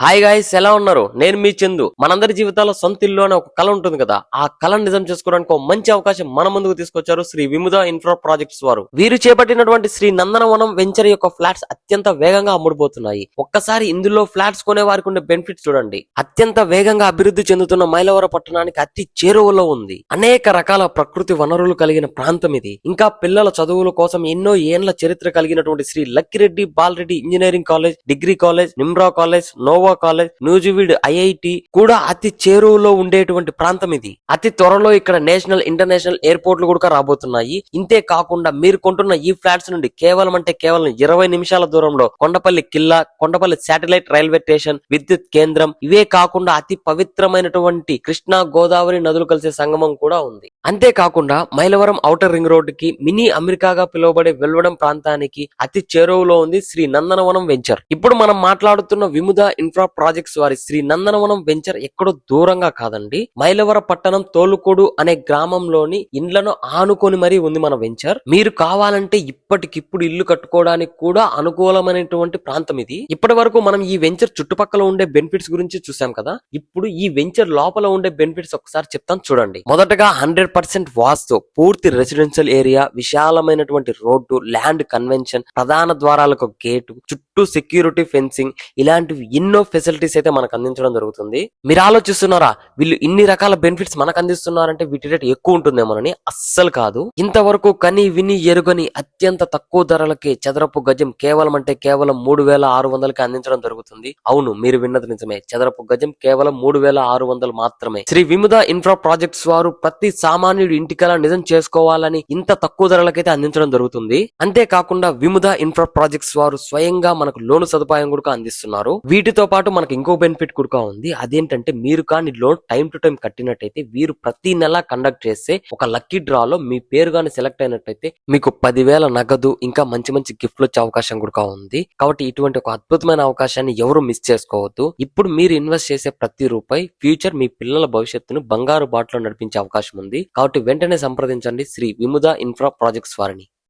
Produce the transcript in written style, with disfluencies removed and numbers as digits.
Hi guys, ఎలా ఉన్నారు? నేను మీ చందు. మనందరి జీవితాల్లో సొంత ఇల్లు అనే ఒక కళ ఉంటుంది కదా. ఆ కళను నిజం చేసుకోవడానికి ఒక మంచి అవకాశం మన ముందుకు తీసుకొచ్చారు శ్రీ విముద ఇన్ఫ్రా ప్రాజెక్ట్స్ వారు. వీరు చేపట్టినటువంటి శ్రీ నందనవనం వెంచర్ యొక్క ఫ్లాట్స్ అత్యంత వేగంగా అమ్ముడుపోతున్నాయి. ఒక్కసారి ఇందులో ఫ్లాట్స్ కొనే వారికి ఉండే బెనిఫిట్స్ చూడండి. అత్యంత వేగంగా అభివృద్ధి చెందుతున్న మైలవరం పట్టణానికి అతి చేరువలో ఉంది. అనేక రకాల ప్రకృతి వనరులు కలిగిన ప్రాంతం ఇది. ఇంకా పిల్లల చదువుల కోసం ఎన్నో ఏండ్ల చరిత్ర కలిగినటువంటి Shri Lakkireddy Balareddy engineering college, degree college, Nimra college, Nova college, Nuzvid IIT కూడా అతి చేరువలో ఉండేటువంటి ప్రాంతం ఇది. అతి త్వరలో ఇక్కడ నేషనల్, ఇంటర్నేషనల్ ఎయిర్పోర్ట్లు కూడా రాబోతున్నాయి. ఇంతే కాకుండా మీరు కొంటున్న ఈ ఫ్లాట్స్ నుండి కేవలం 20 నిమిషాల దూరంలో కొండపల్లి కిల్లా, కొండపల్లి శాటిలైట్ రైల్వే స్టేషన్, విద్యుత్ కేంద్రం, ఇవే కాకుండా అతి పవిత్రమైనటువంటి కృష్ణా గోదావరి నదులు కలిసే సంగమం కూడా ఉంది. అంతేకాకుండా మైలవరం ఔటర్ రింగ్ రోడ్డు కి మినీ అమెరికాగా పిలువబడే వెల్వడం ప్రాంతానికి అతి చేరువలో ఉంది శ్రీ నందనవనం వెంచర్. ఇప్పుడు మనం మాట్లాడుతున్న విముద ఇన్ఫ్రా ప్రాజెక్ట్స్ వారి శ్రీ నందనవనం వెంచర్ ఎక్కడో దూరంగా కాదండి, మైలవర పట్టణం తోలుకోడు అనే గ్రామంలోని ఇండ్లను ఆనుకొని మరీ ఉంది మన వెంచర్. మీరు కావాలంటే ఇప్పటికిప్పుడు ఇల్లు కట్టుకోవడానికి కూడా అనుకూలమైనటువంటి ప్రాంతం ఇది. ఇప్పటి వరకు మనం ఈ వెంచర్ చుట్టుపక్కల ఉండే బెనిఫిట్స్ గురించి చూసాం కదా. ఇప్పుడు ఈ వెంచర్ లోపల ఉండే బెనిఫిట్స్ ఒకసారి చెప్తాను చూడండి. మొదటగా 100% వాస్తు, పూర్తి రెసిడెన్షియల్ ఏరియా, విశాలమైనటువంటి రోడ్డు, ల్యాండ్ కన్వెన్షన్, ప్రధాన ద్వారాలకు గేటు, చుట్టూ సెక్యూరిటీ ఫెన్సింగ్, ఇలాంటివి ఎన్నో ఫెసిలిటీస్ అయితే మనకు అందించడం జరుగుతుంది. మీరు ఆలోచిస్తున్నారా వీళ్ళు ఇన్ని రకాల బెనిఫిట్స్ మనకు అందిస్తున్నారంటే వీటి రేట్ ఎక్కువ ఉంటుందేమోనని? అస్సలు కాదు. ఇంతవరకు కని విని ఎరుగని అత్యంత తక్కువ ధరలకే చదరపు గజం కేవలం 3,600కి అందించడం జరుగుతుంది. అవును, మీరు విన్నది నిజమే. చదరపు గజం కేవలం 3,600 మాత్రమే. శ్రీ విముద ఇన్ఫ్రా ప్రాజెక్ట్స్ వారు ప్రతి సామాన్యుడి ఇంటికలా నిజం చేసుకోవాలని ఇంత తక్కువ ధరలకైతే అందించడం జరుగుతుంది. అంతేకాకుండా విముద ఇన్ఫ్రా ప్రాజెక్ట్స్ వారు స్వయంగా మనకు లోను సదుపాయం కూడా అందిస్తున్నారు. వీటితో పాటు మనకు ఇంకో బెనిఫిట్ కూడా ఉంది. అదేంటంటే మీరు కానీ లోన్ టైం టు టైం కట్టినట్టయితే వీరు ప్రతి నెల కండక్ట్ చేసే ఒక లక్కీ డ్రాలో మీ పేరు గాని సెలెక్ట్ అయినట్టయితే మీకు 10,000 నగదు, ఇంకా మంచి మంచి గిఫ్ట్లు వచ్చే అవకాశం కూడా ఉంది. కాబట్టి ఇటువంటి ఒక అద్భుతమైన అవకాశాన్ని ఎవరు మిస్ చేసుకోవద్దు. ఇప్పుడు మీరు ఇన్వెస్ట్ చేసే ప్రతి రూపాయి ఫ్యూచర్ మీ పిల్లల భవిష్యత్తును బంగారు బాటలో నడిపించే అవకాశం ఉంది. కాబట్టి వెంటనే సంప్రదించండి శ్రీ విముద ఇన్ఫ్రా ప్రాజెక్ట్స్ వారిని.